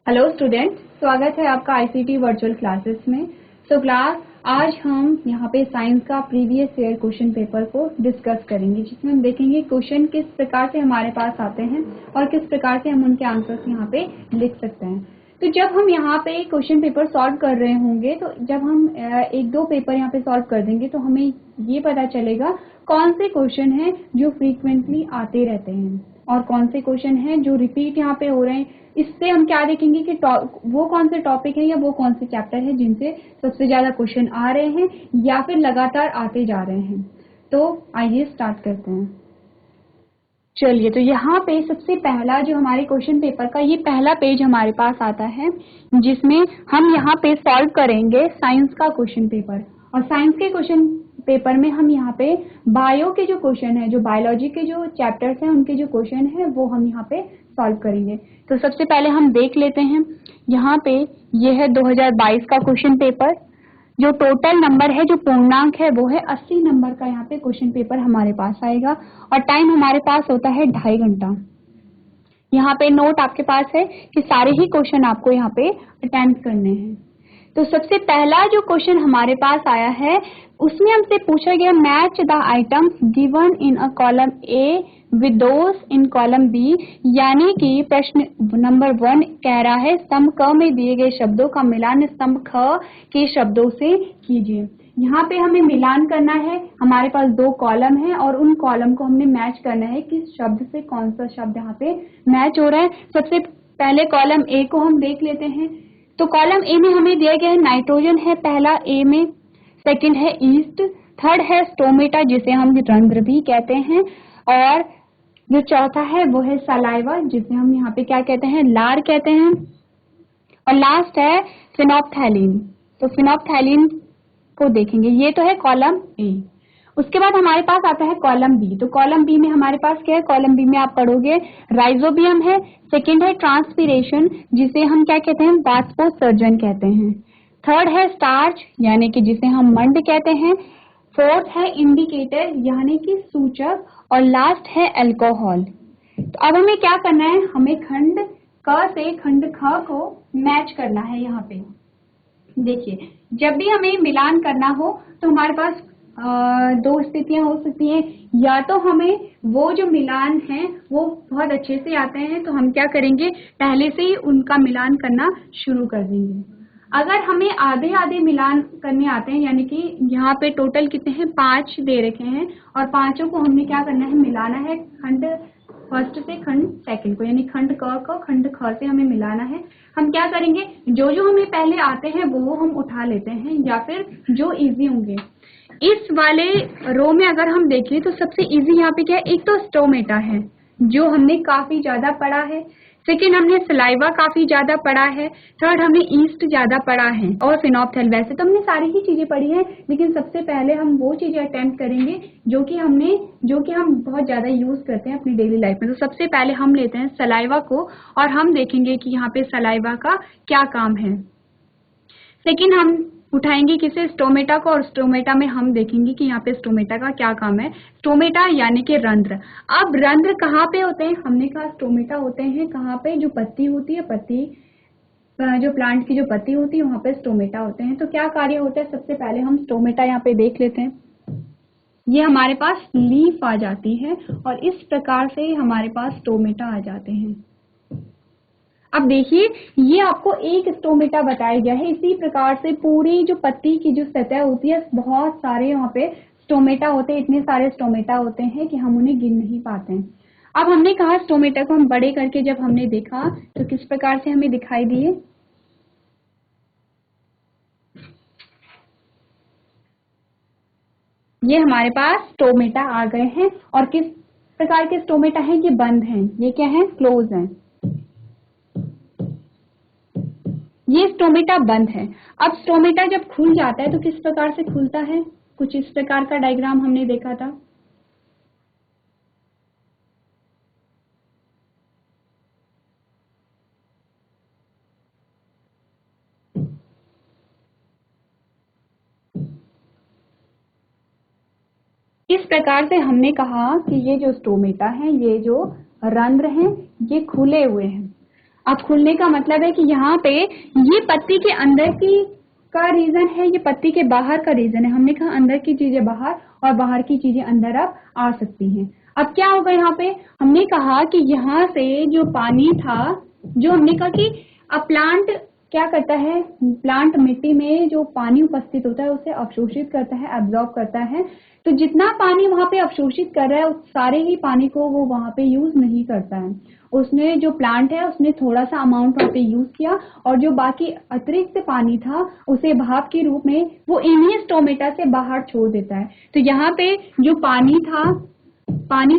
Hello student, स्वागत है आपका आईसीटी वर्चुअल क्लासेस में। क्लास आज हम यहाँ पे साइंस का प्रीवियस ईयर क्वेश्चन पेपर को डिस्कस करेंगे, जिसमें हम देखेंगे क्वेश्चन किस प्रकार से हमारे पास आते हैं और किस प्रकार से हम उनके आंसर्स यहाँ पे लिख सकते हैं। तो जब हम यहाँ पे क्वेश्चन पेपर सॉल्व कर रहे होंगे, तो जब हम एक दो पेपर यहाँ पे सॉल्व कर देंगे तो हमें ये पता चलेगा कौन से क्वेश्चन हैं जो फ्रीक्वेंटली आते रहते हैं और कौन से क्वेश्चन हैं जो रिपीट यहाँ पे हो रहे हैं। इससे हम क्या देखेंगे कि वो कौन से टॉपिक है या वो कौन से चैप्टर है जिनसे सबसे ज्यादा क्वेश्चन आ रहे हैं या फिर लगातार आते जा रहे हैं। तो आइए स्टार्ट करते हैं। चलिए, तो यहाँ पे सबसे पहला जो हमारे क्वेश्चन पेपर का ये पहला पेज हमारे पास आता है, जिसमें हम यहाँ पे सॉल्व करेंगे साइंस का क्वेश्चन पेपर। और साइंस के क्वेश्चन पेपर में हम यहाँ पे बायो के जो क्वेश्चन है, जो बायोलॉजी के जो चैप्टर्स हैं उनके जो क्वेश्चन है वो हम यहाँ पे सॉल्व करेंगे। तो सबसे पहले हम देख लेते हैं, यहाँ पे ये है 2022 का क्वेश्चन पेपर। जो टोटल नंबर है, जो पूर्णांक है, वो है 80 नंबर का यहाँ पे क्वेश्चन पेपर हमारे पास आएगा और टाइम हमारे पास होता है 2.5 घंटा। यहाँ पे नोट आपके पास है कि सारे ही क्वेश्चन आपको यहाँ पे अटेम्प्ट करने हैं। तो सबसे पहला जो क्वेश्चन हमारे पास आया है, उसमें हमसे पूछा गया match the items given in a column A with those in column B, यानी कि प्रश्न नंबर 1 कह रहा है स्तंभ क में दिए गए शब्दों का मिलान स्तंभ ख के शब्दों से कीजिए। यहाँ पे हमें मिलान करना है, हमारे पास 2 कॉलम है और उन कॉलम को हमने मैच करना है किस शब्द से कौन सा शब्द यहाँ पे मैच हो रहा है। सबसे पहले कॉलम ए को हम देख लेते हैं। तो कॉलम ए में हमें दिया गया है नाइट्रोजन है पहला ए में, सेकंड है ईस्ट, थर्ड है स्टोमेटा जिसे हम रंध्र भी कहते हैं, और जो चौथा है वो है सलाइवा जिसे हम यहाँ पे क्या कहते हैं, लार कहते हैं, और लास्ट है फिनोप्थैलीन। तो फिनोप्थैलीन को देखेंगे, ये तो है कॉलम ए। उसके बाद हमारे पास आता है कॉलम बी। तो कॉलम बी में हमारे पास क्या है, कॉलम बी में आप पढ़ोगे राइजोबियम है, सेकंड है ट्रांसपीरेशन जिसे हम क्या कहते हैं, वाष्पोत्सर्जन कहते हैं, थर्ड है स्टार्च यानी कि जिसे हम मंड कहते हैं, फोर्थ है इंडिकेटर यानी कि सूचक, और लास्ट है अल्कोहल। तो अब हमें क्या करना है, हमें खंड क से खंड ख को मैच करना है। यहाँ पे देखिए, जब भी हमें मिलान करना हो तो हमारे पास 2 स्थितियां हो सकती हैं। या तो हमें वो जो मिलान है वो बहुत अच्छे से आते हैं तो हम क्या करेंगे, पहले से ही उनका मिलान करना शुरू कर देंगे। अगर हमें आधे आधे मिलान करने आते हैं, यानी कि यहाँ पे टोटल कितने हैं, 5 दे रखे हैं और पांचों को हमने क्या करना है, मिलाना है खंड फर्स्ट से खंड सेकंड को, यानी खंड क को खंड ख से हमें मिलाना है। हम क्या करेंगे, जो जो हमें पहले आते हैं वो हम उठा लेते हैं या फिर जो इजी होंगे। इस वाले रो में अगर हम देखें तो सबसे इजी यहाँ पे क्या है, एक तो स्टोमेटा है जो हमने काफी ज्यादा पढ़ा है, सेकेंड हमने सलाइवा काफी ज्यादा पढ़ा है, थर्ड हमने ईस्ट ज्यादा पढ़ा है, और फिनोप्थेल। वैसे तो हमने सारी ही चीजें पढ़ी है, लेकिन सबसे पहले हम वो चीजें अटेम्प्ट करेंगे जो कि हम बहुत ज्यादा यूज करते हैं अपनी डेली लाइफ में। तो सबसे पहले हम लेते हैं सलाइवा को और हम देखेंगे कि यहाँ पे सलाइवा का क्या काम है। सेकेंड हम उठाएंगे किसे, स्टोमेटा को, और स्टोमेटा में हम देखेंगे कि यहाँ पे स्टोमेटा का क्या काम है। स्टोमेटा यानी कि रंध्र। अब रंध्र कहाँ पे होते हैं, हमने कहा स्टोमेटा होते हैं कहाँ पे, जो पत्ती होती है, पत्ती जो प्लांट की जो पत्ती होती है वहां पे स्टोमेटा होते हैं। तो क्या कार्य होता है, सबसे पहले हम स्टोमेटा यहाँ पे देख लेते हैं। ये हमारे पास लीफ आ जाती है और इस प्रकार से हमारे पास स्टोमेटा आ जाते हैं। अब देखिए, ये आपको एक स्टोमेटा बताया गया है। इसी प्रकार से पूरी जो पत्ती की जो सतह होती है, बहुत सारे वहाँ पे स्टोमेटा होते हैं, इतने सारे स्टोमेटा होते हैं कि हम उन्हें गिन नहीं पाते हैं। अब हमने कहा स्टोमेटा को हम बड़े करके जब हमने देखा तो किस प्रकार से हमें दिखाई दिए, ये हमारे पास स्टोमेटा आ गए हैं। और किस प्रकार के स्टोमेटा हैं, ये बंद हैं, ये क्या है, क्लोज हैं। ये स्टोमेटा बंद है। अब स्टोमेटा जब खुल जाता है तो किस प्रकार से खुलता है, कुछ इस प्रकार का डायग्राम हमने देखा था। इस प्रकार से हमने कहा कि ये जो स्टोमेटा है, ये जो रंध्र हैं, ये खुले हुए हैं। अब खुलने का मतलब है कि यहाँ पे ये पत्ती के अंदर की का रीजन है, ये पत्ती के बाहर का रीजन है। हमने कहा अंदर की चीजें बाहर और बाहर की चीजें अंदर अब आ सकती हैं। अब क्या होगा यहाँ पे, हमने कहा कि यहाँ से जो पानी था, जो हमने कहा कि अब प्लांट क्या करता है, प्लांट मिट्टी में जो पानी उपस्थित होता है उसे अवशोषित करता है, एब्जॉर्ब करता है। तो जितना पानी वहां पे अवशोषित कर रहा है उस सारे ही पानी को वो वहां पे यूज नहीं करता है। उसने जो प्लांट है उसने थोड़ा सा अमाउंट वहां पे यूज किया और जो बाकी अतिरिक्त पानी था उसे भाप के रूप में वो इन्हीं स्टोमेटा से बाहर छोड़ देता है। तो यहाँ पे जो पानी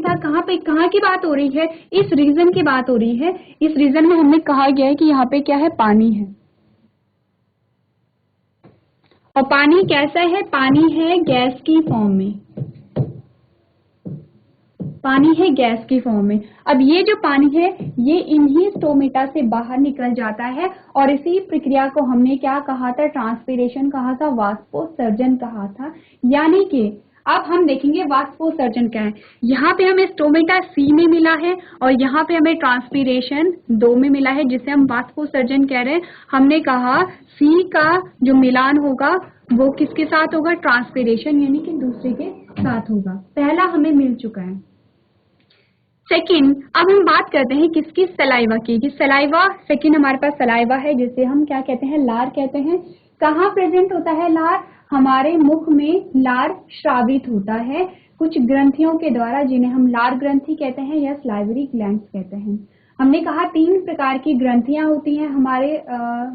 था कहाँ पे, कहाँ की बात हो रही है, इस रीजन की बात हो रही है। इस रीजन में हमने कहा गया है कि यहाँ पे क्या है, पानी है। और पानी कैसा है, पानी है गैस की फॉर्म में, पानी है गैस की फॉर्म में। अब ये जो पानी है ये इन्हीं स्टोमेटा से बाहर निकल जाता है और इसी प्रक्रिया को हमने क्या कहा था, ट्रांसपीरेशन कहा था, वाष्पोत्सर्जन कहा था। यानी कि अब हम देखेंगे वाष्पोत्सर्जन क्या है। यहाँ पे हमें स्टोमेटा सी में मिला है और यहाँ पे हमें ट्रांसपीरेशन 2 में मिला है, जिसे हम वाष्पोत्सर्जन कह रहे हैं। हमने कहा सी का जो मिलान होगा वो किसके साथ होगा, ट्रांसपीरेशन यानी कि दूसरे के साथ होगा। पहला हमें मिल चुका है। सेकंड, अब हम बात करते हैं किसकी, सलाइवा की। कि सलाइवा, सेकंड हमारे पास सलाइवा है जिसे हम क्या कहते हैं, लार कहते हैं। कहाँ प्रेजेंट होता है लार, हमारे मुख में लार श्रावित होता है कुछ ग्रंथियों के द्वारा, जिन्हें हम लार ग्रंथि कहते हैं या स्लाइवरी ग्लैंड्स कहते हैं। हमने कहा 3 प्रकार की ग्रंथियां होती हैं हमारे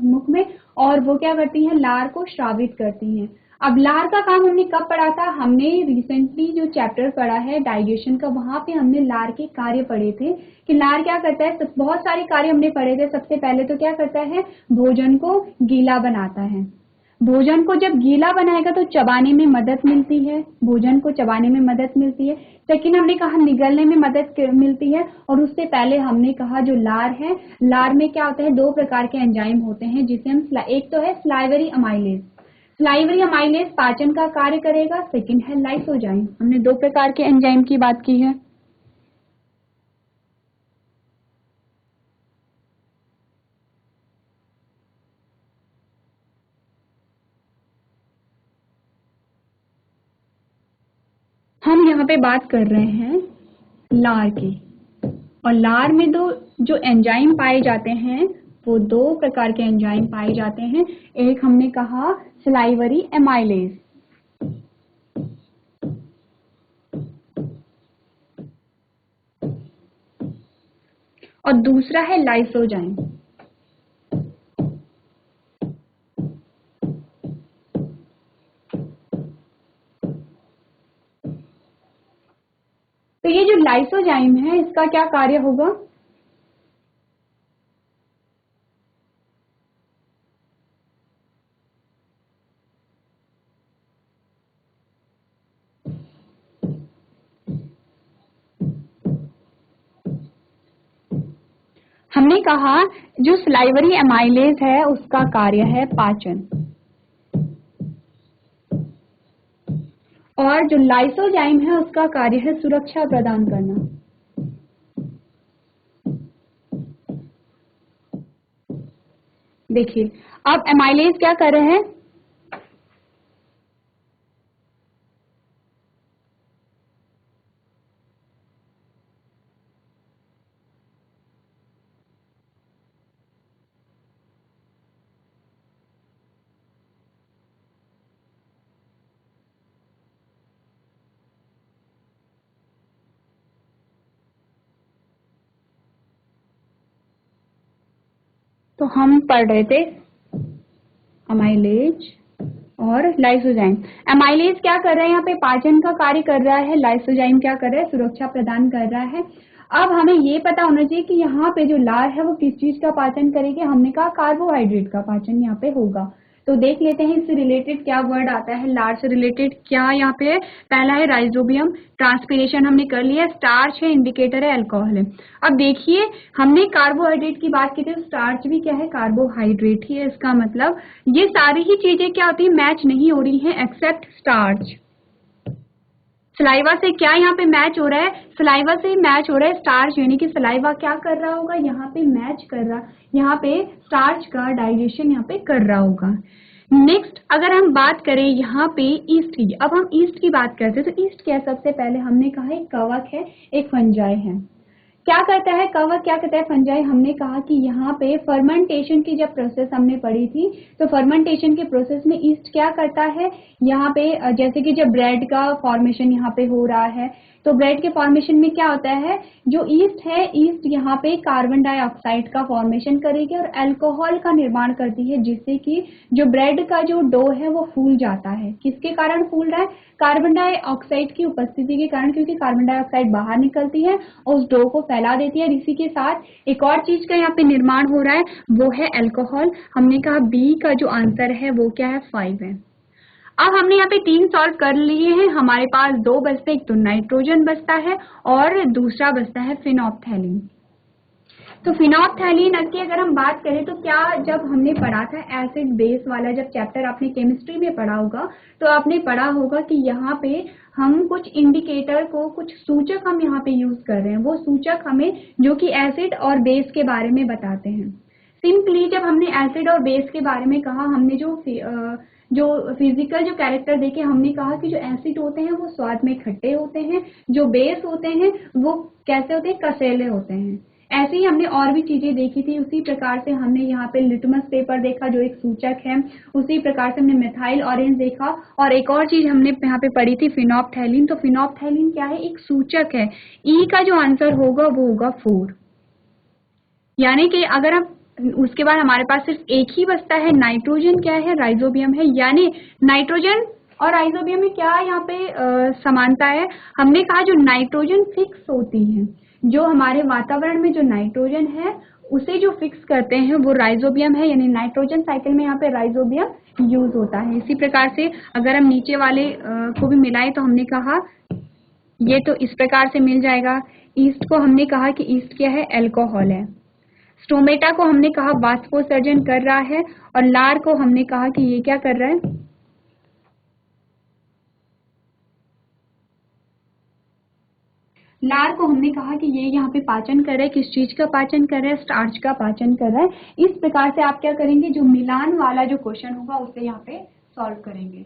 मुख में और वो क्या करती हैं, लार को श्रावित करती हैं। अब लार का काम हमने कब पढ़ा था, हमने रिसेंटली जो चैप्टर पढ़ा है डाइजेशन का, वहां पे हमने लार के कार्य पढ़े थे कि लार क्या करता है। बहुत सारे कार्य हमने पढ़े थे। सबसे पहले तो क्या करता है, भोजन को गीला बनाता है। भोजन को जब गीला बनाएगा तो चबाने में मदद मिलती है, भोजन को चबाने में मदद मिलती है। सेकंड हमने कहा निगलने में मदद मिलती है। और उससे पहले हमने कहा जो लार है, लार में क्या होता है, 2 प्रकार के एंजाइम होते हैं जिसे हम, एक तो है स्लाइवरी अमाइलेज। स्लाइवरी अमाइलेज पाचन का कार्य करेगा। सेकंड है लाइसोजाइम। हमने 2 प्रकार के एंजाइम की बात की है। हम यहाँ पे बात कर रहे हैं लार की, और लार में जो एंजाइम पाए जाते हैं वो 2 प्रकार के एंजाइम पाए जाते हैं। एक हमने कहा स्लाइवरी एमाइलेज और दूसरा है लाइसोजाइम। तो ये जो लाइसोजाइम है इसका क्या कार्य होगा, हमने कहा जो स्लाइवरी एमाइलेज है उसका कार्य है पाचन, और जो लाइसोजाइम है उसका कार्य है सुरक्षा प्रदान करना। देखिए अब एमाइलेज क्या कर रहे हैं, तो हम पढ़ रहे थे अमाइलेज और लाइसोजाइम। एमाइलेज क्या कर रहा है, यहाँ पे पाचन का कार्य कर रहा है। लाइसोजाइम क्या कर रहा है, सुरक्षा प्रदान कर रहा है। अब हमें ये पता होना चाहिए कि यहाँ पे जो लार है वो किस चीज का पाचन करेगी। हमने कहा कार्बोहाइड्रेट का पाचन यहाँ पे होगा। तो देख लेते हैं इससे रिलेटेड क्या वर्ड आता है, लार से रिलेटेड क्या यहाँ पे है। पहला है राइजोबियम, ट्रांसपीरेशन हमने कर लिया, स्टार्च है, इंडिकेटर है, अल्कोहल है। अब देखिए हमने कार्बोहाइड्रेट की बात की थी, स्टार्च भी क्या है, कार्बोहाइड्रेट ही है। इसका मतलब ये सारी ही चीजें क्या होती है, मैच नहीं हो रही है एक्सेप्ट स्टार्च। सलाइवा से क्या यहाँ पे मैच हो रहा है, सलाइवा से मैच हो रहा है स्टार्च, यानी कि सलाइवा क्या कर रहा होगा, यहाँ पे मैच कर रहा, यहाँ पे स्टार्च का डाइजेशन यहाँ पे कर रहा होगा। नेक्स्ट अगर हम बात करें यहाँ पे ईस्ट की, अब हम ईस्ट की बात करते हैं तो ईस्ट क्या है, सबसे पहले हमने कहा एक कवक है, एक फंजाई है। क्या करता है कवक, क्या करता है फंजाई, हमने कहा कि यहाँ पे फर्मेंटेशन की जब प्रोसेस हमने पढ़ी थी, तो फर्मेंटेशन के प्रोसेस में ईस्ट क्या करता है, यहाँ पे जैसे कि जब ब्रेड का फॉर्मेशन यहाँ पे हो रहा है, तो ब्रेड के फॉर्मेशन में क्या होता है, जो ईस्ट है, ईस्ट यहाँ पे कार्बन डाइऑक्साइड का फॉर्मेशन करेगी और अल्कोहल का निर्माण करती है, जिससे कि जो ब्रेड का जो डो है वो फूल जाता है। किसके कारण फूल रहा है, कार्बन डाइऑक्साइड की उपस्थिति के कारण, क्योंकि कार्बन डाइऑक्साइड बाहर निकलती है और उस डो को फैला देती है। इसी के साथ एक और चीज का यहाँ पे निर्माण हो रहा है, वो है अल्कोहल। हमने कहा बी का जो आंसर है वो क्या है, 5 है। अब हमने यहाँ पे 3 सॉल्व कर लिए हैं, हमारे पास 2 बचते हैं, एक तो नाइट्रोजन बचता है और दूसरा बचता है फिनोप्थैलीन। तो फिनोप्थैलीन की अगर हम बात करें तो क्या, जब हमने पढ़ा था एसिड बेस वाला जब चैप्टर आपने केमिस्ट्री में पढ़ा होगा, तो आपने पढ़ा होगा कि यहाँ पे हम कुछ इंडिकेटर को, कुछ सूचक हम यहाँ पे यूज कर रहे हैं, वो सूचक हमें जो कि एसिड और बेस के बारे में बताते हैं। सिंपली जब हमने एसिड और बेस के बारे में कहा, हमने जो फिजिकल जो कैरेक्टर देखे, हमने कहा कि जो एसिड होते हैं वो स्वाद में खट्टे होते हैं, जो बेस होते हैं वो कैसे होते हैं, कसेले होते हैं। ऐसे ही हमने और भी चीजें देखी थी, उसी प्रकार से हमने यहाँ पे लिटमस पेपर देखा जो एक सूचक है, उसी प्रकार से हमने मिथाइल ऑरेंज देखा, और एक और चीज हमने यहाँ पे पढ़ी थी फिनोप्थैलीन। तो फिनोप्थैलीन क्या है, एक सूचक है। ई का जो आंसर होगा वो होगा 4, यानी कि अगर हम उसके बाद हमारे पास सिर्फ एक ही बचता है, नाइट्रोजन क्या है, राइजोबियम है। यानी नाइट्रोजन और राइजोबियम में क्या यहाँ पे समानता है, हमने कहा जो नाइट्रोजन फिक्स होती है, जो हमारे वातावरण में जो नाइट्रोजन है उसे जो फिक्स करते हैं वो राइजोबियम है, यानी नाइट्रोजन साइकिल में यहाँ पे राइजोबियम यूज होता है। इसी प्रकार से अगर हम नीचे वाले को भी मिलाएं तो हमने कहा ये तो इस प्रकार से मिल जाएगा। ईस्ट को हमने कहा कि ईस्ट क्या है, अल्कोहल है। स्टोमेटा को हमने कहा वाष्पोत्सर्जन कर रहा है, और लार को हमने कहा कि ये क्या कर रहा है, लार को हमने कहा कि ये यहाँ पे पाचन कर रहा है। किस चीज का पाचन कर रहा है, स्टार्च का पाचन कर रहा है। इस प्रकार से आप क्या करेंगे, जो मिलान वाला जो क्वेश्चन होगा उसे यहाँ पे सॉल्व करेंगे।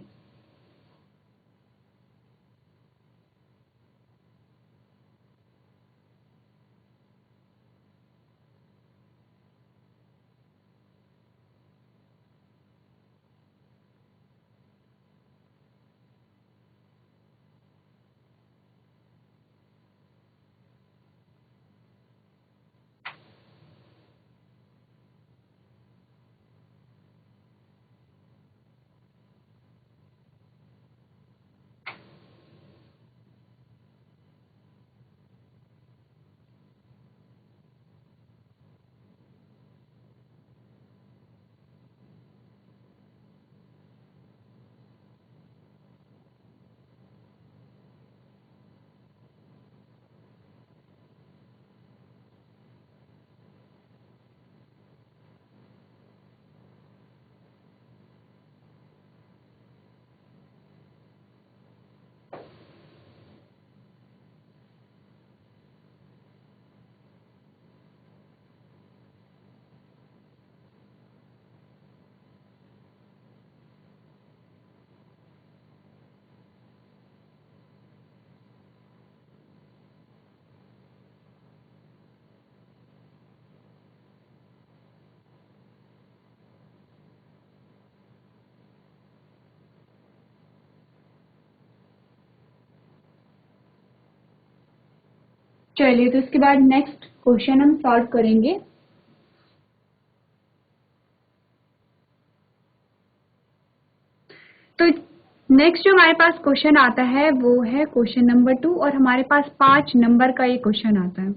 चलिए, तो इसके बाद नेक्स्ट क्वेश्चन हम सॉल्व करेंगे। तो नेक्स्ट जो हमारे पास क्वेश्चन आता है वो है क्वेश्चन नंबर 2, और हमारे पास 5 नंबर का ये क्वेश्चन आता है,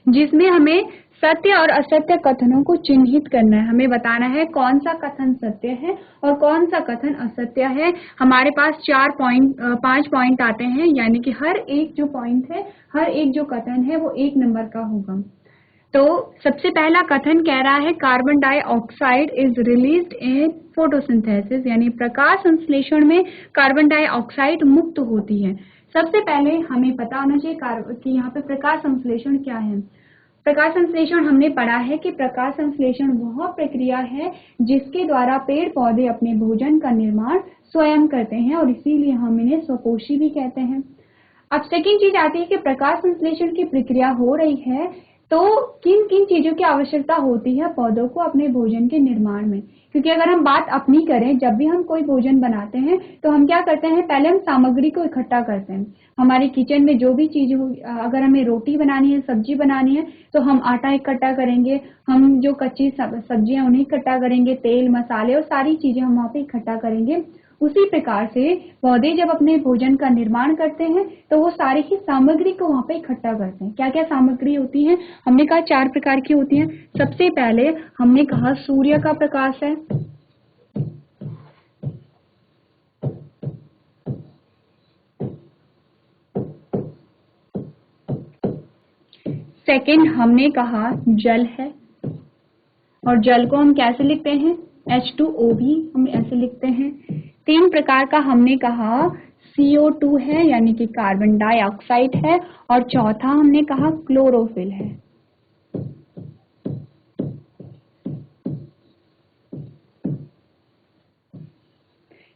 जिसमें हमें सत्य और असत्य कथनों को चिन्हित करना है। हमें बताना है कौन सा कथन सत्य है और कौन सा कथन असत्य है। हमारे पास 5 पॉइंट आते हैं, यानी कि हर एक जो पॉइंट है, हर एक जो कथन है वो 1 नंबर का होगा। तो सबसे पहला कथन कह रहा है carbon dioxide is released in photosynthesis, यानी प्रकाश संश्लेषण में कार्बन डाइऑक्साइड मुक्त होती है। सबसे पहले हमें पता होना चाहिए कि यहाँ पे प्रकाश संश्लेषण क्या है। प्रकाश संश्लेषण हमने पढ़ा है कि प्रकाश संश्लेषण वह प्रक्रिया है जिसके द्वारा पेड़ पौधे अपने भोजन का निर्माण स्वयं करते हैं और इसीलिए हम इन्हें स्वपोषी भी कहते हैं। अब सेकंड चीज आती है कि प्रकाश संश्लेषण की प्रक्रिया हो रही है तो किन किन चीजों की आवश्यकता होती है पौधों को अपने भोजन के निर्माण में। क्योंकि अगर हम बात अपनी करें, जब भी हम कोई भोजन बनाते हैं तो हम क्या करते हैं, पहले हम सामग्री को इकट्ठा करते हैं। हमारे किचन में जो भी चीज हो, अगर हमें रोटी बनानी है, सब्जी बनानी है तो हम आटा इकट्ठा करेंगे, हम जो कच्ची सब्जियां उन्हें इकट्ठा करेंगे, तेल मसाले और सारी चीजें हम वहाँ पे इकट्ठा करेंगे। उसी प्रकार से पौधे जब अपने भोजन का निर्माण करते हैं तो वो सारी ही सामग्री को वहां पे इकट्ठा करते हैं। क्या क्या सामग्री होती है? हमने कहा 4 प्रकार की होती हैं। सबसे पहले हमने कहा सूर्य का प्रकाश है, सेकंड हमने कहा जल है, और जल को हम कैसे लिखते हैं, H2O भी हम ऐसे लिखते हैं। 3 प्रकार का हमने कहा CO2 है यानी कि कार्बन डाइऑक्साइड है, और चौथा हमने कहा क्लोरोफिल है।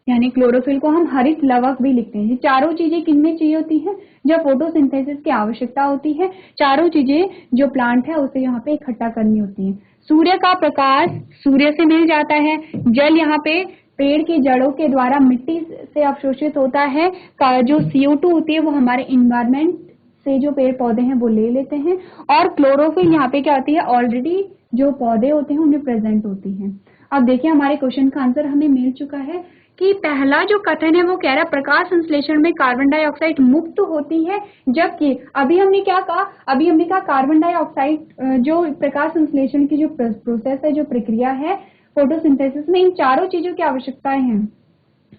यानी क्लोरोफिल को हम हरित लवक भी लिखते हैं। ये चारों चीजें किनमें चाहिए होती हैं, जब फोटोसिंथेसिस की आवश्यकता होती है। चारों चीजें जो प्लांट है उसे यहाँ पे इकट्ठा करनी होती है। सूर्य का प्रकाश सूर्य से मिल जाता है, जल यहाँ पे पेड़ की जड़ों के द्वारा मिट्टी से अवशोषित होता है, जो CO2 होती है वो हमारे इन्वायरमेंट से जो पेड़ पौधे हैं वो ले लेते हैं, और क्लोरोफिल यहाँ पे क्या होती है, ऑलरेडी जो पौधे होते हैं उनमें प्रेजेंट होती है। अब देखिए हमारे क्वेश्चन का आंसर हमें मिल चुका है कि पहला जो कथन है वो कह रहा है प्रकाश संश्लेषण में कार्बन डाइऑक्साइड मुक्त होती है, जबकि अभी हमने क्या कहा, अभी हमने कहा कार्बन डाइऑक्साइड जो प्रकाश संश्लेषण की जो प्रोसेस है, जो प्रक्रिया है फोटोसिंथेसिस में, इन चारों चीजों की आवश्यकताएं हैं।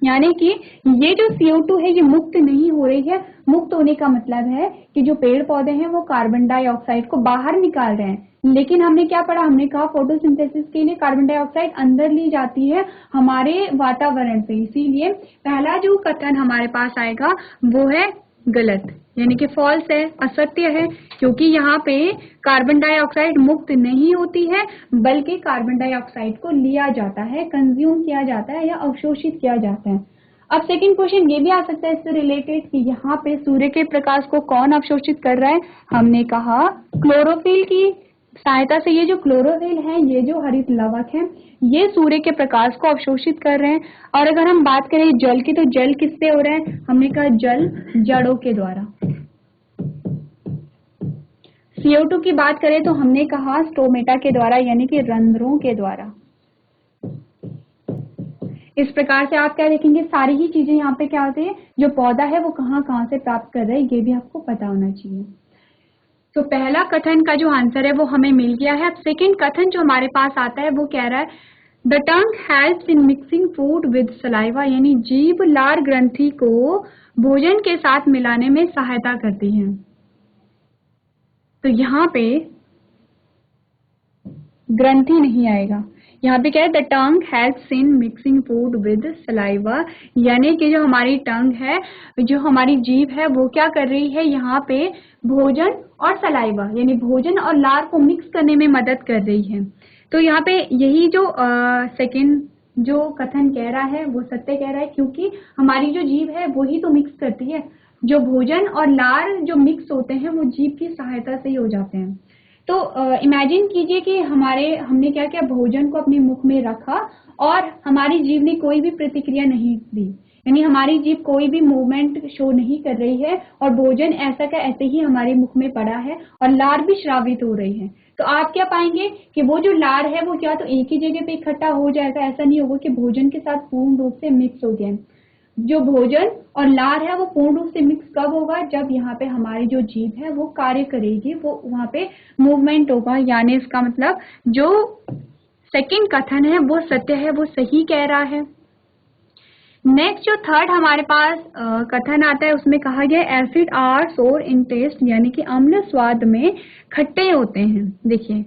यानी कि ये जो CO2 है ये मुक्त नहीं हो रही है। मुक्त होने का मतलब है कि जो पेड़ पौधे हैं वो कार्बन डाइऑक्साइड को बाहर निकाल रहे हैं, लेकिन हमने क्या पढ़ा, हमने कहा फोटोसिंथेसिस के लिए कार्बन डाइऑक्साइड अंदर ली जाती है हमारे वातावरण से। इसीलिए पहला जो कथन हमारे पास आएगा वो है गलत, यानी कि फॉल्स है, असत्य है, क्योंकि यहाँ पे कार्बन डाइऑक्साइड मुक्त नहीं होती है बल्कि कार्बन डाइऑक्साइड को लिया जाता है, कंज्यूम किया जाता है या अवशोषित किया जाता है। अब सेकंड क्वेश्चन ये भी आ सकता है इससे रिलेटेड कि यहाँ पे सूर्य के प्रकाश को कौन अवशोषित कर रहा है। हमने कहा क्लोरोफिल की सहायता से। ये जो क्लोरोफिल है, ये जो हरित लवक है, ये सूर्य के प्रकाश को अवशोषित कर रहे हैं। और अगर हम बात करें जल की, तो जल किससे हो रहा है, हमने कहा जल जड़ों के द्वारा। CO2 की बात करें तो हमने कहा स्टोमेटा के द्वारा, यानी कि रंध्रों के द्वारा। इस प्रकार से आप क्या देखेंगे, सारी ही चीजें यहाँ पे क्या होती है, जो पौधा है वो कहाँ कहाँ से प्राप्त कर रहा है ये भी आपको पता होना चाहिए। तो पहला कथन का जो आंसर है वो हमें मिल गया है। अब सेकंड कथन जो हमारे पास आता है वो कह रहा है the tongue helps in mixing food with saliva, यानी जीभ लार ग्रंथि को भोजन के साथ मिलाने में सहायता करती है। तो यहाँ पे ग्रंथि नहीं आएगा, यहाँ पे क्या है, the tongue helps in mixing food with saliva, यानी कि जो हमारी टंग है, जो हमारी जीभ है, वो क्या कर रही है, यहाँ पे भोजन और सलाइवा यानी भोजन और लार को मिक्स करने में मदद कर रही है। तो यहाँ पे यही जो सेकंड जो कथन कह रहा है वो सत्य कह रहा है, क्योंकि हमारी जो जीभ है वो ही तो मिक्स करती है। जो भोजन और लार जो मिक्स होते हैं वो जीभ की सहायता से ही हो जाते हैं। तो इमेजिन कीजिए कि हमने क्या किया, भोजन को अपने मुख में रखा और हमारी जीभ ने कोई भी प्रतिक्रिया नहीं दी, यानी हमारी जीभ कोई भी मूवमेंट शो नहीं कर रही है और भोजन ऐसा का ऐसे ही हमारे मुख में पड़ा है और लार भी श्रावित हो रही है। तो आप क्या पाएंगे कि वो जो लार है वो क्या तो एक ही जगह पे इकट्ठा हो जाएगा, ऐसा नहीं होगा कि भोजन के साथ पूर्ण रूप से मिक्स हो गया। जो भोजन और लार है वो पूर्ण रूप से मिक्स कब होगा, जब यहाँ पे हमारी जो जीभ है वो कार्य करेगी, वो वहां पे मूवमेंट होगा। यानी इसका मतलब जो सेकंड कथन है वो सत्य है, वो सही कह रहा है। नेक्स्ट जो थर्ड हमारे पास कथन आता है उसमें कहा गया एसिड आर सोर इन टेस्ट, यानी कि अम्ल स्वाद में खट्टे होते हैं। देखिए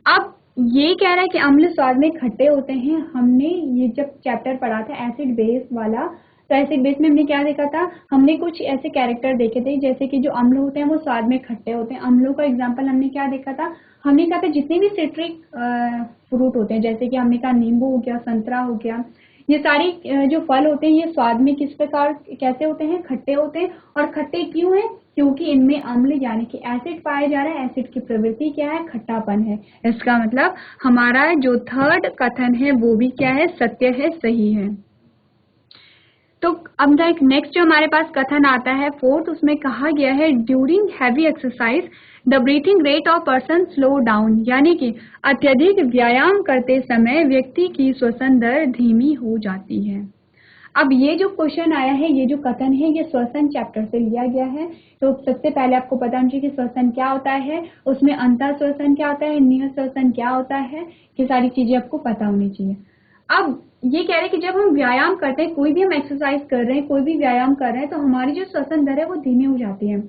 अब ये कह रहा है कि अम्ल स्वाद में खट्टे होते हैं। हमने ये जब चैप्टर पढ़ा था एसिड बेस वाला, तो एसिड बेस में हमने क्या देखा था, हमने कुछ ऐसे कैरेक्टर देखे थे जैसे कि जो अम्ल होते हैं वो स्वाद में खट्टे होते हैं। अम्लों का एग्जाम्पल हमने क्या देखा था, हमने कहा था जितने भी सिट्रिक फ्रूट होते हैं, जैसे कि हमने कहा नींबू हो गया, संतरा हो गया, ये सारी जो फल होते हैं ये स्वाद में किस प्रकार कैसे होते हैं, खट्टे होते हैं। और खट्टे क्यों हैं, क्योंकि इनमें अम्ल यानी कि एसिड पाया जा रहा है। एसिड की प्रवृत्ति क्या है, खट्टापन है। इसका मतलब हमारा जो थर्ड कथन है वो भी क्या है, सत्य है, सही है। तो अब नेक्स्ट जो हमारे पास कथन आता है फोर्थ, उसमें कहा गया है during heavy exercise the breathing rate of person slow down, यानी कि अत्यधिक व्यायाम करते समय व्यक्ति की श्वसन दर धीमी हो जाती है। अब ये जो क्वेश्चन आया है, ये जो कथन है, ये श्वसन चैप्टर से लिया गया है। तो सबसे पहले आपको पता होना चाहिए कि श्वसन क्या होता है, उसमें अंतः श्वसन क्या होता है, निह श्वसन क्या होता है, ये सारी चीजें आपको पता होनी चाहिए। अब ये कह रहे हैं कि जब हम व्यायाम करते हैं, कोई भी हम एक्सरसाइज कर रहे हैं, कोई भी व्यायाम कर रहे हैं, तो हमारी जो श्वसन दर है वो धीमी हो जाती है।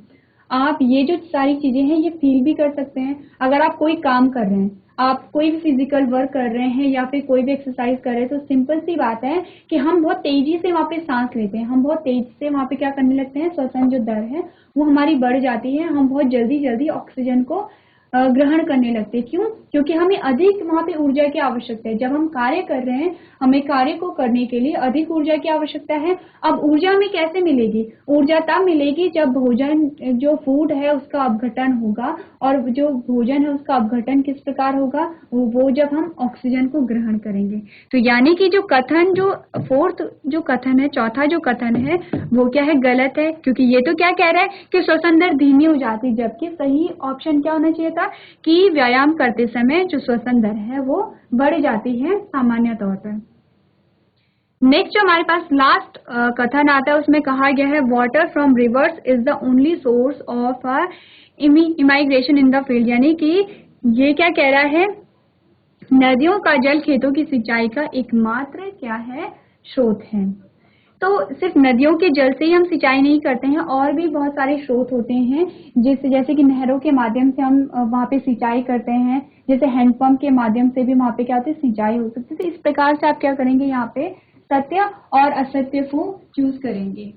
आप ये जो सारी चीजें हैं ये फील भी कर सकते हैं। अगर आप कोई काम कर रहे हैं, आप कोई भी फिजिकल वर्क कर रहे हैं या फिर कोई भी एक्सरसाइज कर रहे हैं, तो सिंपल सी बात है कि हम बहुत तेजी से वहां पे सांस लेते हैं, हम बहुत तेजी से वहां पे क्या करने लगते हैं, श्वसन जो दर है वो हमारी बढ़ जाती है। हम बहुत जल्दी जल्दी ऑक्सीजन को ग्रहण करने लगते हैं। क्यों, क्योंकि हमें अधिक वहां पे ऊर्जा की आवश्यकता है। जब हम कार्य कर रहे हैं, हमें कार्य को करने के लिए अधिक ऊर्जा की आवश्यकता है। अब ऊर्जा हमें कैसे मिलेगी, ऊर्जा तब मिलेगी जब भोजन जो फूड है उसका अपघटन होगा। और जो भोजन है उसका अपघटन किस प्रकार होगा, वो जब हम ऑक्सीजन को ग्रहण करेंगे। तो यानी कि जो कथन, जो फोर्थ जो कथन है, चौथा जो कथन है वो क्या है, गलत है। क्योंकि ये तो क्या कह रहा है कि श्वसन दर धीमी हो जाती, जबकि सही ऑप्शन क्या होना चाहिए था कि व्यायाम करते समय जो श्वसन दर है वो बढ़ जाती है सामान्य तौर पर। नेक्स्ट जो हमारे पास लास्ट कथन आता है, उसमें कहा गया है water from reverse is the only source of immigration in the field, यानी कि ये क्या कह रहा है, नदियों का जल खेतों की सिंचाई का एकमात्र क्या है, स्रोत है। तो सिर्फ नदियों के जल से ही हम सिंचाई नहीं करते हैं, और भी बहुत सारे स्रोत होते हैं जैसे कि नहरों के माध्यम से हम वहाँ पे सिंचाई करते हैं, जैसे हैंडपंप के माध्यम से भी वहाँ पे क्या होती है, सिंचाई हो सकती है। तो इस प्रकार से आप क्या करेंगे, यहाँ पे सत्य और असत्य को चूज करेंगे।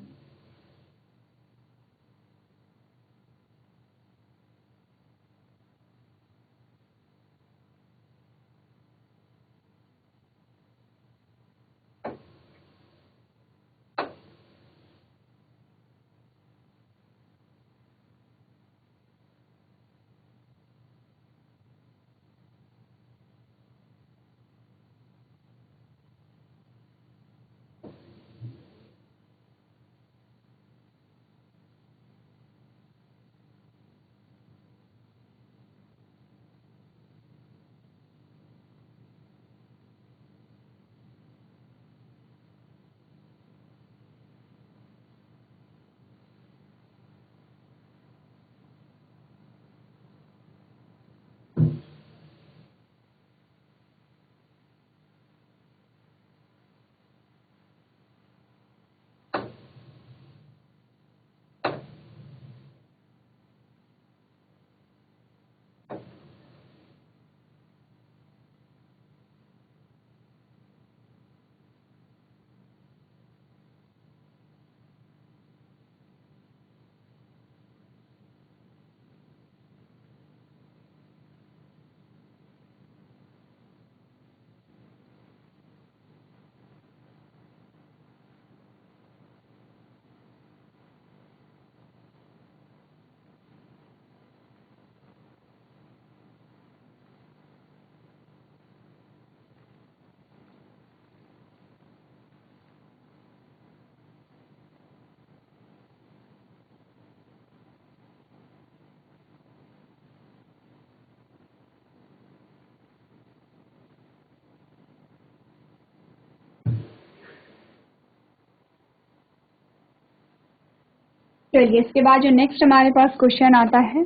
चलिए, इसके बाद जो नेक्स्ट हमारे पास क्वेश्चन आता है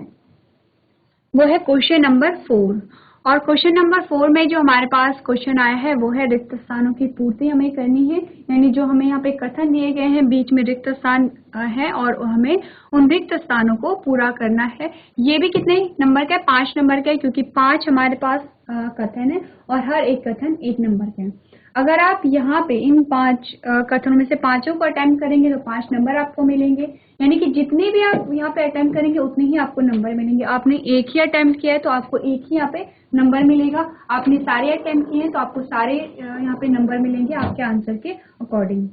वो है क्वेश्चन नंबर 4। और क्वेश्चन नंबर 4 में जो हमारे पास क्वेश्चन आया है वो है रिक्त स्थानों की पूर्ति हमें करनी है। यानी जो हमें यहाँ पे कथन दिए गए हैं, बीच में रिक्त स्थान है और हमें उन रिक्त स्थानों को पूरा करना है। ये भी कितने नंबर का है? 5 नंबर का है, क्योंकि 5 हमारे पास कथन है और हर एक कथन 1 नंबर का है। अगर आप यहाँ पे इन 5 कथनों में से 5 को अटेम्प्ट करेंगे तो 5 नंबर आपको मिलेंगे, यानी कि जितने भी आप यहाँ पे अटेम्प्ट करेंगे उतने ही आपको नंबर मिलेंगे। आपने एक ही अटेम्प्ट किया है तो आपको एक ही यहाँ पे नंबर मिलेगा, आपने सारे अटेम्प्ट किए हैं तो आपको सारे यहाँ पे नंबर मिलेंगे आपके आंसर के अकॉर्डिंग।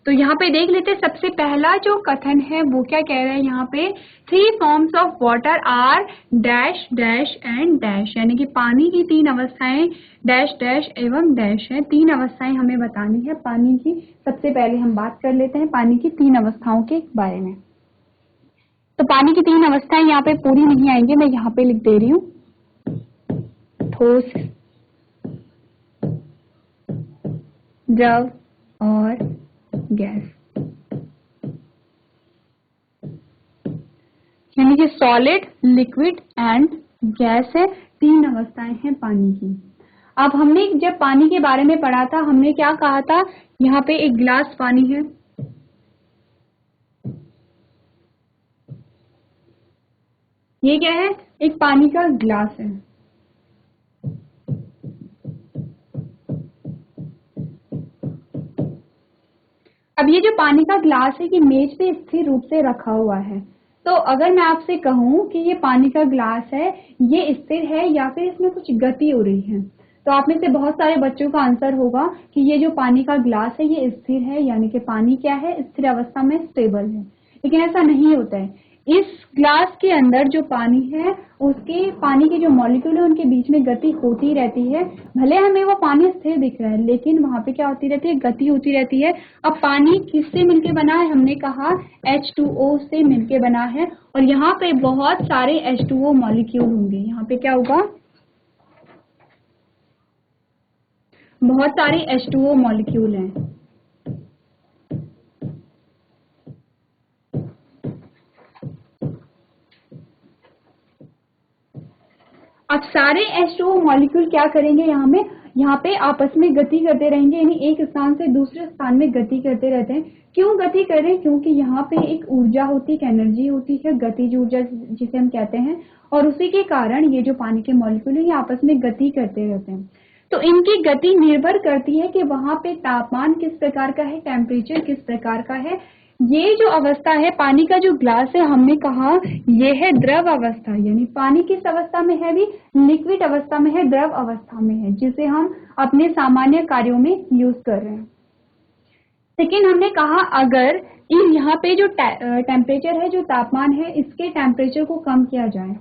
तो यहाँ पे देख लेते हैं, सबसे पहला जो कथन है वो क्या कह रहा है यहाँ पे, 3 forms of water are dash dash and dash, यानी कि पानी की 3 अवस्थाएं डैश डैश एवं डैश है। 3 अवस्थाएं हमें बतानी है पानी की। सबसे पहले हम बात कर लेते हैं पानी की 3 अवस्थाओं के बारे में। तो पानी की 3 अवस्थाएं यहाँ पे पूरी नहीं आएंगे, मैं यहाँ पे लिख दे रही हूँ, ठोस, द्रव और गैस, यानी कि सॉलिड, लिक्विड एंड गैस है। 3 अवस्थाएं हैं पानी की। अब हमने जब पानी के बारे में पढ़ा था, हमने क्या कहा था, यहाँ पे एक गिलास पानी है, ये क्या है, एक पानी का गिलास है। अब ये जो पानी का गिलास है कि मेज पे स्थिर रूप से रखा हुआ है। तो अगर मैं आपसे कहूं कि ये पानी का गिलास है, ये स्थिर है या फिर इसमें कुछ गति हो रही है, तो आप में से बहुत सारे बच्चों का आंसर होगा कि ये जो पानी का गिलास है ये स्थिर है, यानी कि पानी क्या है, स्थिर अवस्था में स्टेबल है। लेकिन ऐसा नहीं होता है। इस ग्लास के अंदर जो पानी है, उसके पानी के जो मॉलिक्यूल है उनके बीच में गति होती रहती है। भले हमें वो पानी स्थिर दिख रहा है, लेकिन वहां पे क्या होती रहती है, गति होती रहती है। अब पानी किससे मिलके बना है, हमने कहा H2O से मिलके बना है, और यहाँ पे बहुत सारे H2O मॉलिक्यूल होंगे। यहाँ पे क्या होगा, बहुत सारे H2O मॉलिक्यूल हैं। अब सारे H2O मॉलिक्यूल क्या करेंगे, यहाँ पे आपस में गति करते रहेंगे, यानी एक स्थान से दूसरे स्थान में गति करते रहते हैं। क्यों गति कर रहे हैं, क्योंकि यहाँ पे एक ऊर्जा होती है, एक एनर्जी होती है, गतिज ऊर्जा जिसे हम कहते हैं, और उसी के कारण ये जो पानी के मॉलिक्यूल है ये आपस में गति करते रहते हैं। तो इनकी गति निर्भर करती है कि वहां पे तापमान किस प्रकार का है, टेम्परेचर किस प्रकार का है। ये जो अवस्था है, पानी का जो ग्लास है, हमने कहा ये है द्रव अवस्था, यानी पानी किस अवस्था में है, भी लिक्विड अवस्था में है, द्रव अवस्था में है, जिसे हम अपने सामान्य कार्यों में यूज कर रहे हैं। लेकिन हमने कहा अगर यहाँ पे जो टेम्परेचर है, जो तापमान है, इसके टेम्परेचर को कम किया जाए,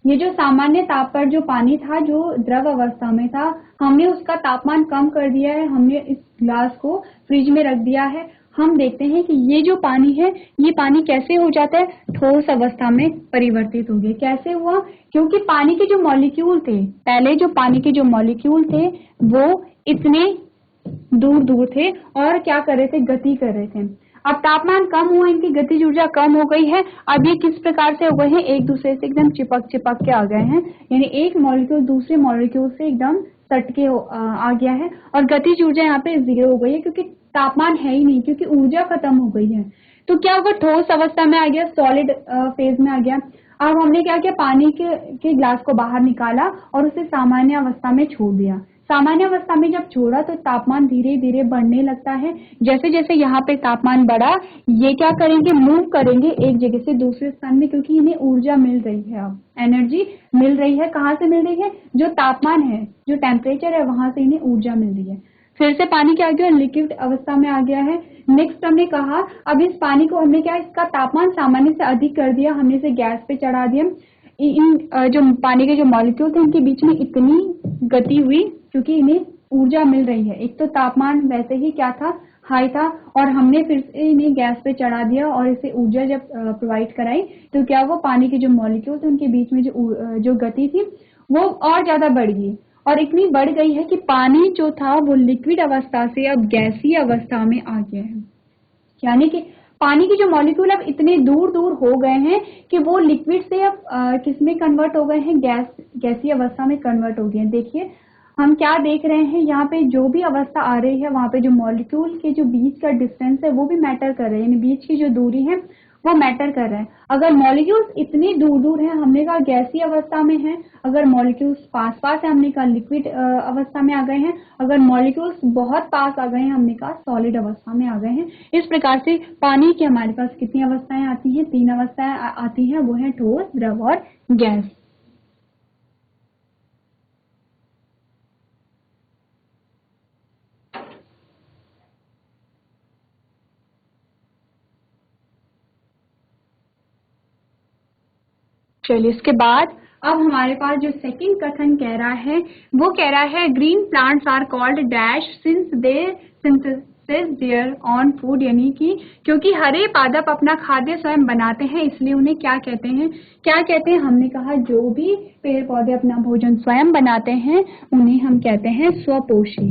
ये जो सामान्य ताप पर जो पानी था, जो द्रव अवस्था में था, हमने उसका तापमान कम कर दिया है, हमने इस ग्लास को फ्रिज में रख दिया है। हम देखते हैं कि ये जो पानी है, ये पानी कैसे हो जाता है, ठोस अवस्था में परिवर्तित हो गया। कैसे हुआ, क्योंकि पानी के जो मॉलिक्यूल थे, पहले जो पानी के जो मॉलिक्यूल थे वो इतने दूर दूर थे और क्या कर रहे थे, गति कर रहे थे। अब तापमान कम हुआ, इनकी गतिज ऊर्जा कम हो गई है। अब ये किस प्रकार से हो गए हैं, एक दूसरे से एकदम चिपक चिपक के आ गए हैं, यानी एक मॉलिक्यूल दूसरे मॉलिक्यूल से एकदम सट के आ गया है, और गतिज ऊर्जा यहाँ पे 0 हो गई है, क्योंकि तापमान है ही नहीं, क्योंकि ऊर्जा खत्म हो गई है। तो क्या होगा, ठोस अवस्था में आ गया, सॉलिड फेज में आ गया। अब हमने क्या किया, पानी के ग्लास को बाहर निकाला और उसे सामान्य अवस्था में छोड़ दिया। सामान्य अवस्था में जब छोड़ा तो तापमान धीरे धीरे बढ़ने लगता है। जैसे जैसे यहाँ पे तापमान बढ़ा, ये क्या करेंगे, मूव करेंगे एक जगह से दूसरे स्थान में, क्योंकि इन्हें ऊर्जा मिल रही है, अब एनर्जी मिल रही है। कहाँ से मिल रही है, जो तापमान है, जो टेम्परेचर है, वहां से इन्हें ऊर्जा मिल रही है। फिर से पानी क्या आ गया, लिक्विड अवस्था में आ गया है। नेक्स्ट हमने कहा, अब इस पानी को हमने क्या, इसका तापमान सामान्य से अधिक कर दिया, हमने इसे गैस पे चढ़ा दिया। इन जो पानी के जो मॉलिक्यूल थे, इनके बीच में इतनी गति हुई क्योंकि इन्हें ऊर्जा मिल रही है। एक तो तापमान वैसे ही क्या था, हाई था, और हमने फिर से इन्हें गैस पे चढ़ा दिया और इसे ऊर्जा जब प्रोवाइड कराई, तो क्या वो पानी के जो मॉलिक्यूल थे उनके बीच में जो गति थी वो और ज्यादा बढ़ गई, और इतनी बढ़ गई है कि पानी जो था वो लिक्विड अवस्था से अब गैसीय अवस्था में आ गया है। यानी कि पानी के जो मॉलिक्यूल अब इतने दूर दूर हो गए हैं कि वो लिक्विड से अब किसमें कन्वर्ट हो गए हैं, गैसीय अवस्था में कन्वर्ट हो गए हैं। देखिए हम क्या देख रहे हैं, यहाँ पे जो भी अवस्था आ रही है वहां पे जो मॉलिक्यूल के जो बीच का डिस्टेंस है वो भी मैटर कर रहे हैं, यानी बीच की जो दूरी है वो मैटर कर रहा है। अगर मॉलिक्यूल्स इतनी दूर दूर है, हमने कहा गैसीय अवस्था में है। अगर मॉलिक्यूल्स पास पास है, हमने कहा लिक्विड अवस्था में आ गए हैं। अगर मॉलिक्यूल्स बहुत पास आ गए हैं, हमने कहा सॉलिड अवस्था में आ गए हैं। इस प्रकार से पानी की हमारे पास कितनी अवस्थाएं आती हैं, 3 अवस्थाएं आती हैं, वो है ठोस, द्रव और गैस। चलिए इसके बाद अब हमारे पास जो सेकंड कथन कह रहा है वो कह रहा है green plants are called dash since they synthesise their own food, यानी कि क्योंकि हरे पादप अपना खाद्य स्वयं बनाते हैं इसलिए उन्हें क्या कहते हैं, क्या कहते हैं, हमने कहा जो भी पेड़ पौधे अपना भोजन स्वयं बनाते हैं उन्हें हम कहते हैं स्वपोषी।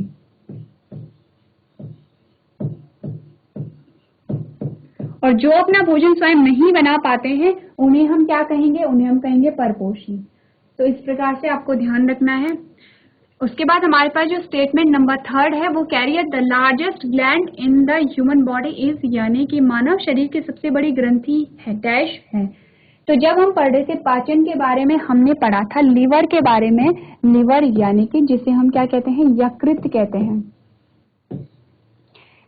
और जो अपना भोजन स्वयं नहीं बना पाते हैं उन्हें हम क्या कहेंगे, उन्हें हम कहेंगे परपोषी। तो इस प्रकार से आपको ध्यान रखना है। उसके बाद हमारे पास जो स्टेटमेंट नंबर 3 है वो carrier the largest gland in the human body is, यानी कि मानव शरीर की सबसे बड़ी ग्रंथि है डैश है। तो जब हम पढ़ रहे थे पाचन के बारे में हमने पढ़ा था लीवर के बारे में, लीवर यानी कि जिसे हम क्या कहते हैं, यकृत कहते हैं,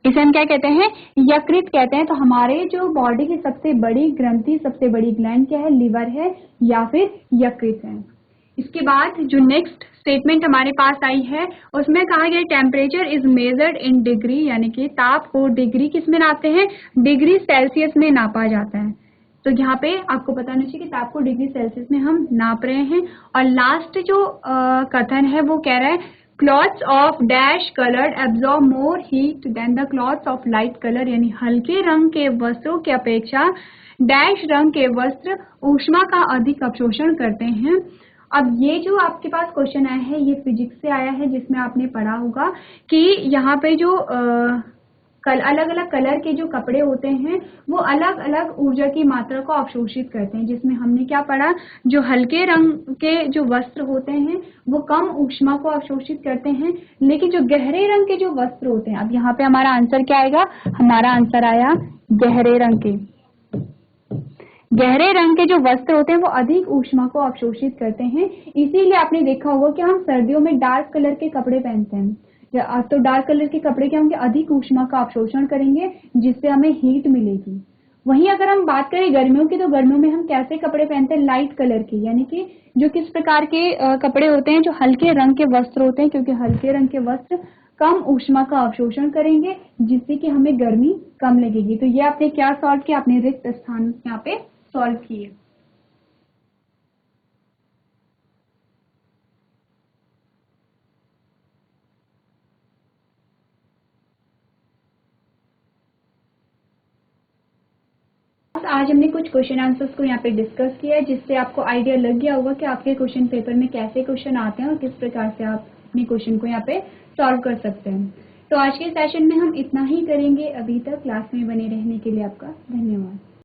इसे हम क्या कहते हैं, यकृत कहते हैं। तो हमारे जो बॉडी की सबसे बड़ी ग्रंथि, सबसे बड़ी ग्लैंड क्या है, लीवर है या फिर यकृत है। इसके बाद जो नेक्स्ट स्टेटमेंट हमारे पास आई है उसमें कहा गया temperature is measured in degree, यानी कि ताप को डिग्री किस में नापते हैं, डिग्री सेल्सियस में नापा जाता है। तो यहाँ पे आपको पता होना चाहिए कि ताप को डिग्री सेल्सियस में हम नाप रहे हैं। और लास्ट जो कथन है वो कह रहा है clothes of dash coloured absorb more heat than the clothes of light colour, यानी हल्के रंग के वस्त्रों की अपेक्षा डैश रंग के वस्त्र ऊष्मा का अधिक अवशोषण करते हैं। अब ये जो आपके पास क्वेश्चन आया है ये फिजिक्स से आया है, जिसमें आपने पढ़ा होगा कि यहाँ पे जो अलग अलग कलर के जो कपड़े होते हैं वो अलग अलग ऊर्जा की मात्रा को अवशोषित करते हैं, जिसमें हमने क्या पढ़ा, जो हल्के रंग के जो वस्त्र होते हैं वो कम ऊष्मा को अवशोषित करते हैं, लेकिन जो गहरे रंग के जो वस्त्र होते हैं, अब यहाँ पे हमारा आंसर क्या आएगा, हमारा आंसर आया गहरे रंग के। गहरे रंग के जो वस्त्र होते हैं वो अधिक ऊष्मा को अवशोषित करते हैं। इसीलिए आपने देखा होगा कि हम सर्दियों में डार्क कलर के कपड़े पहनते हैं। तो डार्क कलर के कपड़े क्या होंगे, अधिक ऊष्मा का अवशोषण करेंगे जिससे हमें हीट मिलेगी। वहीं अगर हम बात करें गर्मियों की, तो गर्मियों में हम कैसे कपड़े पहनते हैं, लाइट कलर के, यानी कि जो किस प्रकार के कपड़े होते हैं, जो हल्के रंग के वस्त्र होते हैं, क्योंकि हल्के रंग के वस्त्र कम ऊष्मा का अवशोषण करेंगे जिससे कि हमें गर्मी कम लगेगी। तो ये आपने क्या सॉल्व किया, आपने रिक्त स्थान यहाँ पे सॉल्व किए। आज हमने कुछ क्वेश्चन आंसर्स को यहाँ पे डिस्कस किया है, जिससे आपको आइडिया लग गया होगा कि आपके क्वेश्चन पेपर में कैसे क्वेश्चन आते हैं और किस प्रकार से आप अपने क्वेश्चन को यहाँ पे सॉल्व कर सकते हैं। तो आज के सेशन में हम इतना ही करेंगे। अभी तक क्लास में बने रहने के लिए आपका धन्यवाद।